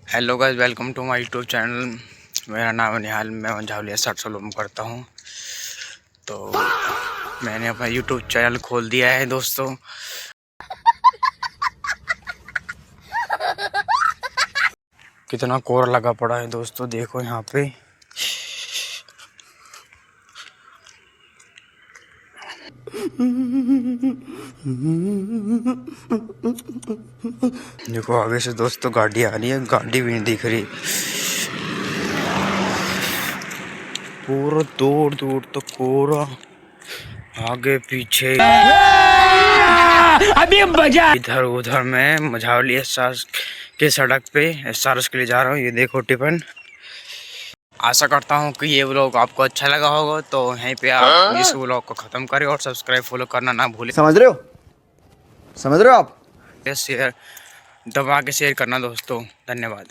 Hello guys, welcome to my YouTube channel. मेरा नाम है निहाल। मैं मंझावलिया शर्ट सलूम करता हूँ। तो मैंने अपना यूट्यूब चैनल खोल दिया है दोस्तों। कितना कोहरा लगा पड़ा है दोस्तों, देखो यहाँ पे। देखो आगे से दोस्तों गाड़ी आ रही है, गाड़ी भी नहीं दिख रही। पूरा दूर दूर तक कोहरा, आगे पीछे अभी मजा। इधर उधर मैं मंझावलिया के सड़क पे एसआरएस के लिए जा रहा हूँ। ये देखो टिफिन। आशा करता हूँ कि ये व्लॉग आपको अच्छा लगा होगा। तो यहीं पे आप इस व्लॉग को ख़त्म करें और सब्सक्राइब फॉलो करना ना भूलें। समझ रहे हो आप? शेयर दबा के शेयर करना दोस्तों। धन्यवाद।